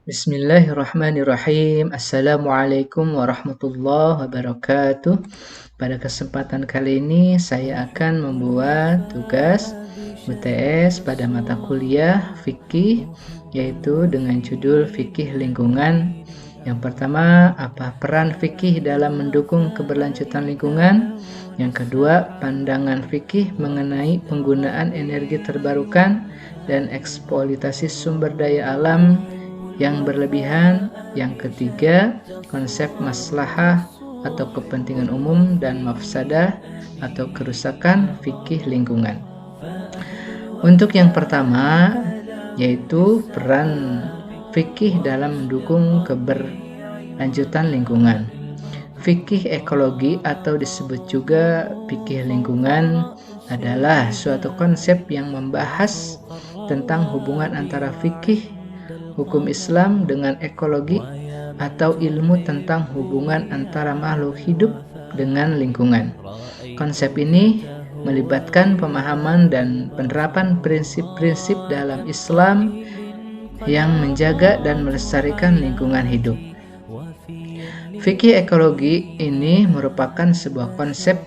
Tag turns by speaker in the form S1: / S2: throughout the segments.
S1: Bismillahirrahmanirrahim. Assalamualaikum warahmatullahi wabarakatuh. Pada kesempatan kali ini saya akan membuat tugas UTS pada mata kuliah fikih, yaitu dengan judul fikih lingkungan. Yang pertama, apa peran fikih dalam mendukung keberlanjutan lingkungan? Yang kedua, pandangan fikih mengenai penggunaan energi terbarukan dan eksploitasi sumber daya alam yang berlebihan. Yang ketiga, konsep maslahah atau kepentingan umum dan mafsadah atau kerusakan fikih lingkungan. Untuk yang pertama, yaitu peran fikih dalam mendukung keberlanjutan lingkungan. Fikih ekologi atau disebut juga fikih lingkungan adalah suatu konsep yang membahas tentang hubungan antara fikih hukum Islam dengan ekologi atau ilmu tentang hubungan antara makhluk hidup dengan lingkungan. Konsep ini melibatkan pemahaman dan penerapan prinsip-prinsip dalam Islam yang menjaga dan melestarikan lingkungan hidup. Fikih ekologi ini merupakan sebuah konsep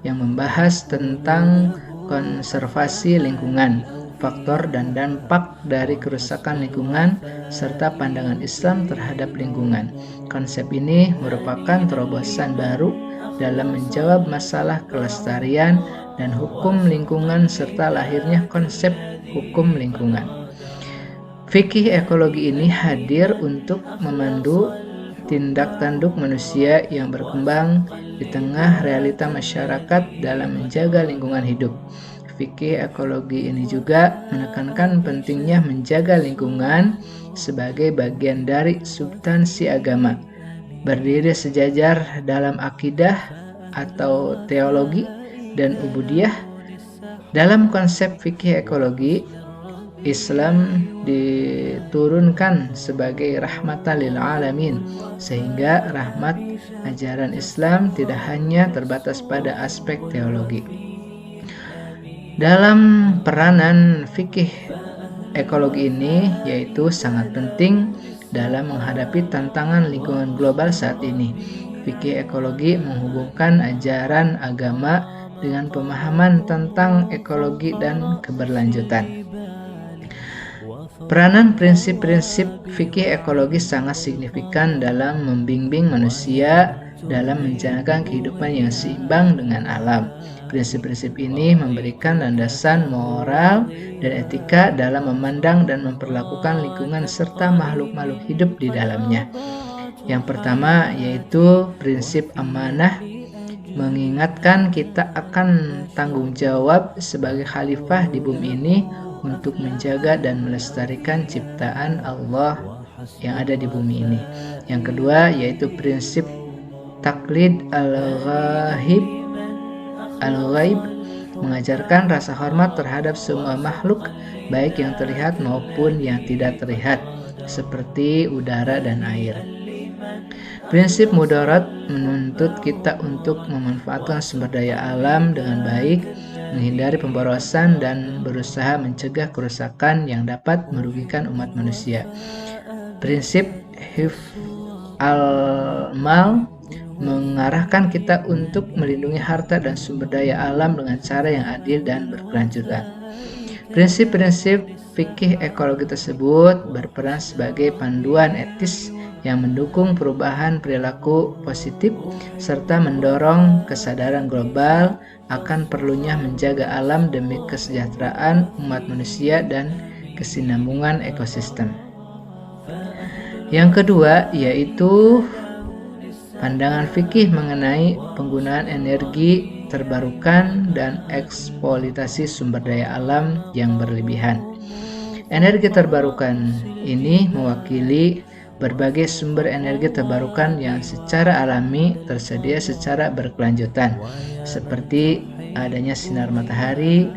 S1: yang membahas tentang konservasi lingkungan, faktor dan dampak dari kerusakan lingkungan, serta pandangan Islam terhadap lingkungan. Konsep ini merupakan terobosan baru dalam menjawab masalah kelestarian dan hukum lingkungan serta lahirnya konsep hukum lingkungan. Fikih ekologi ini hadir untuk memandu tindak tanduk manusia yang berkembang di tengah realita masyarakat dalam menjaga lingkungan hidup. Fikih ekologi ini juga menekankan pentingnya menjaga lingkungan sebagai bagian dari substansi agama, berdiri sejajar dalam akidah atau teologi dan ubudiyah. Dalam konsep fikih ekologi, Islam diturunkan sebagai rahmatan lil alamin, sehingga rahmat ajaran Islam tidak hanya terbatas pada aspek teologi. Dalam peranan fikih ekologi ini, yaitu sangat penting dalam menghadapi tantangan lingkungan global saat ini. Fikih ekologi menghubungkan ajaran agama dengan pemahaman tentang ekologi dan keberlanjutan. Peranan prinsip-prinsip fikih ekologi sangat signifikan dalam membimbing manusia dalam menjalankan kehidupan yang seimbang dengan alam. Prinsip-prinsip ini memberikan landasan moral dan etika dalam memandang dan memperlakukan lingkungan serta makhluk-makhluk hidup di dalamnya. Yang pertama yaitu prinsip amanah, mengingatkan kita akan tanggung jawab sebagai khalifah di bumi ini untuk menjaga dan melestarikan ciptaan Allah yang ada di bumi ini. Yang kedua yaitu prinsip taklid al-ghaib, mengajarkan rasa hormat terhadap semua makhluk, baik yang terlihat maupun yang tidak terlihat, seperti udara dan air. Prinsip mudarat menuntut kita untuk memanfaatkan sumber daya alam dengan baik, menghindari pemborosan, dan berusaha mencegah kerusakan yang dapat merugikan umat manusia. Prinsip hifz al-mal mengarahkan kita untuk melindungi harta dan sumber daya alam dengan cara yang adil dan berkelanjutan. Prinsip-prinsip fikih ekologi tersebut berperan sebagai panduan etis yang mendukung perubahan perilaku positif serta mendorong kesadaran global akan perlunya menjaga alam demi kesejahteraan umat manusia dan kesinambungan ekosistem. Yang kedua yaitu pandangan fikih mengenai penggunaan energi terbarukan dan eksploitasi sumber daya alam yang berlebihan. Energi terbarukan ini mewakili berbagai sumber energi terbarukan yang secara alami tersedia secara berkelanjutan, seperti adanya sinar matahari,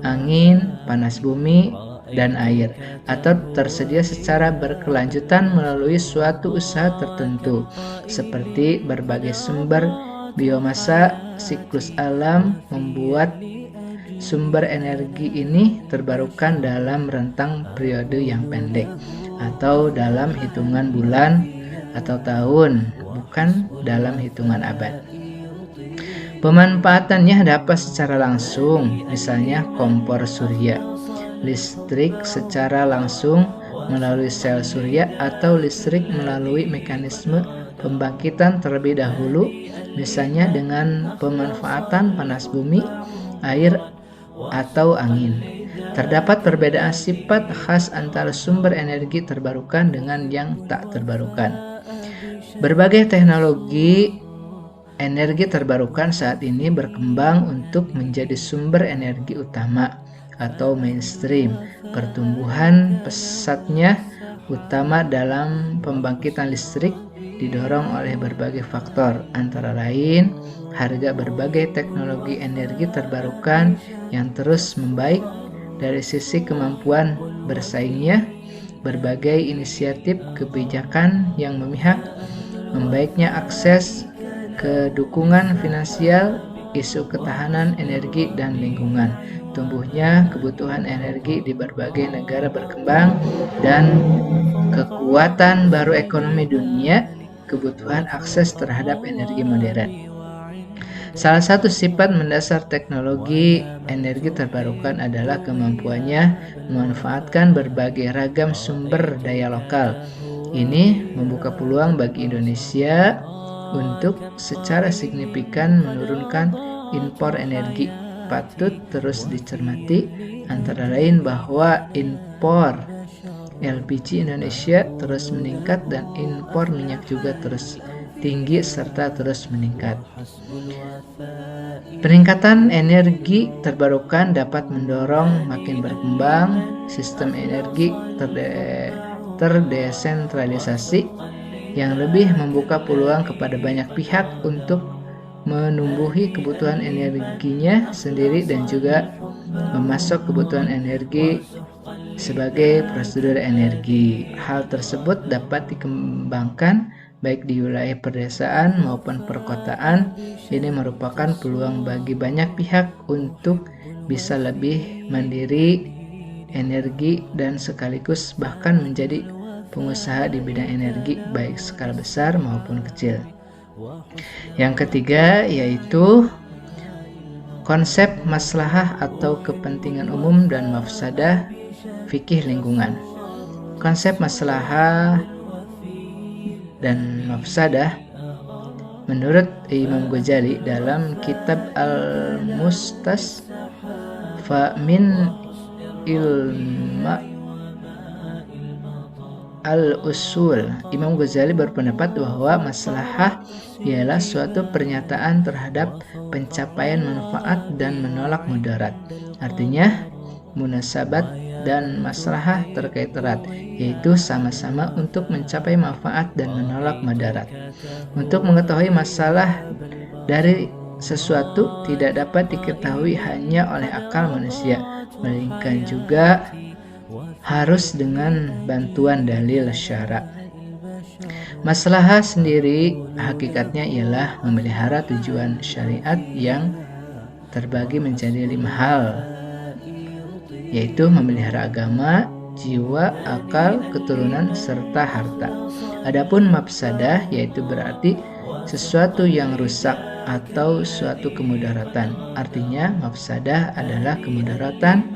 S1: angin, panas bumi, dan air, atau tersedia secara berkelanjutan melalui suatu usaha tertentu, seperti berbagai sumber biomasa. Siklus alam membuat sumber energi ini terbarukan dalam rentang periode yang pendek. atau dalam hitungan bulan atau tahun, bukan dalam hitungan abad. Pemanfaatannya dapat secara langsung, misalnya kompor surya, listrik secara langsung melalui sel surya, atau listrik melalui mekanisme pembangkitan terlebih dahulu, misalnya dengan pemanfaatan panas bumi, air, atau angin. Terdapat perbedaan sifat khas antara sumber energi terbarukan dengan yang tak terbarukan. Berbagai teknologi energi terbarukan saat ini berkembang untuk menjadi sumber energi utama atau mainstream. Pertumbuhan pesatnya utama dalam pembangkitan listrik didorong oleh berbagai faktor, antara lain harga berbagai teknologi energi terbarukan yang terus membaik dari sisi kemampuan bersaingnya, berbagai inisiatif kebijakan yang memihak, membaiknya akses ke dukungan finansial, isu ketahanan energi dan lingkungan, tumbuhnya kebutuhan energi di berbagai negara berkembang, dan kekuatan baru ekonomi dunia, kebutuhan akses terhadap energi modern. Salah satu sifat mendasar teknologi energi terbarukan adalah kemampuannya memanfaatkan berbagai ragam sumber daya lokal. Ini membuka peluang bagi Indonesia untuk secara signifikan menurunkan impor energi. Patut terus dicermati antara lain bahwa impor LPG Indonesia terus meningkat dan impor minyak juga terus tinggi serta terus meningkat. Peningkatan energi terbarukan dapat mendorong makin berkembang sistem energi terdesentralisasi yang lebih membuka peluang kepada banyak pihak untuk menumbuhi kebutuhan energinya sendiri dan juga memasok kebutuhan energi sebagai prosedur energi. Hal tersebut dapat dikembangkan baik di wilayah pedesaan maupun perkotaan. Ini merupakan peluang bagi banyak pihak untuk bisa lebih mandiri energi dan sekaligus bahkan menjadi pengusaha di bidang energi baik skala besar maupun kecil. Yang ketiga yaitu konsep maslahah atau kepentingan umum dan mafsadah fikih lingkungan. Konsep maslahah dan mafsadah menurut Imam Ghazali dalam kitab Al-Mustas fa min ilma al-usul, Imam Ghazali berpendapat bahwa maslahah ialah suatu pernyataan terhadap pencapaian manfaat dan menolak mudarat. Artinya, munasabat dan maslahah terkait erat, yaitu sama-sama untuk mencapai manfaat dan menolak mudarat. Untuk mengetahui masalah dari sesuatu tidak dapat diketahui hanya oleh akal manusia, melainkan juga harus dengan bantuan dalil syara'. Maslahah sendiri hakikatnya ialah memelihara tujuan syariat yang terbagi menjadi 5 hal, yaitu memelihara agama, jiwa, akal, keturunan, serta harta. Adapun mafsadah yaitu berarti sesuatu yang rusak atau suatu kemudaratan. Artinya mafsadah adalah kemudaratan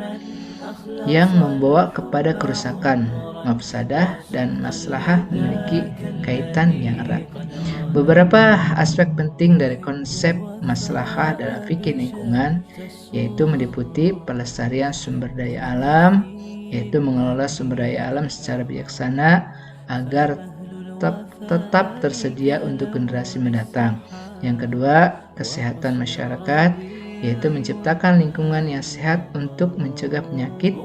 S1: yang membawa kepada kerusakan. Mafsadah dan maslahah memiliki kaitan yang erat. Beberapa aspek penting dari konsep maslahah dalam fikih lingkungan yaitu meliputi pelestarian sumber daya alam, yaitu mengelola sumber daya alam secara bijaksana agar tetap tersedia untuk generasi mendatang. Yang kedua, kesehatan masyarakat, yaitu menciptakan lingkungan yang sehat untuk mencegah penyakit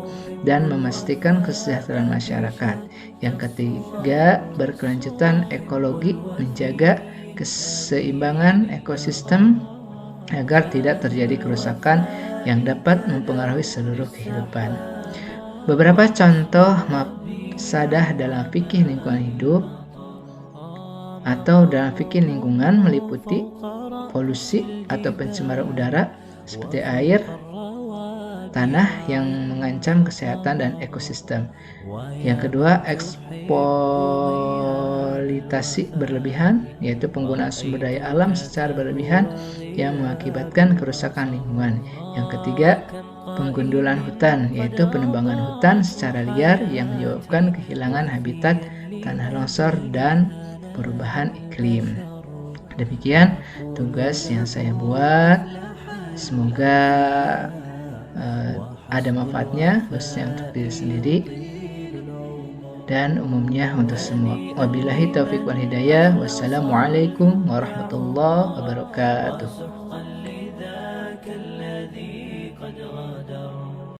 S1: dan memastikan kesejahteraan masyarakat. Yang ketiga, berkelanjutan ekologi, menjaga keseimbangan ekosistem agar tidak terjadi kerusakan yang dapat mempengaruhi seluruh kehidupan. Beberapa contoh mafsadah dalam fikih lingkungan hidup atau dalam fikih lingkungan meliputi polusi atau pencemaran udara seperti air, tanah yang mengancam kesehatan dan ekosistem. Yang kedua, eksploitasi berlebihan, yaitu penggunaan sumber daya alam secara berlebihan yang mengakibatkan kerusakan lingkungan. Yang ketiga, penggundulan hutan, yaitu penebangan hutan secara liar yang menyebabkan kehilangan habitat, tanah longsor, dan perubahan iklim. Demikian tugas yang saya buat. Semoga ada manfaatnya, khususnya untuk diri sendiri dan umumnya untuk semua. Wabillahi taufiq wal hidayah. Wassalamualaikum warahmatullahi wabarakatuh.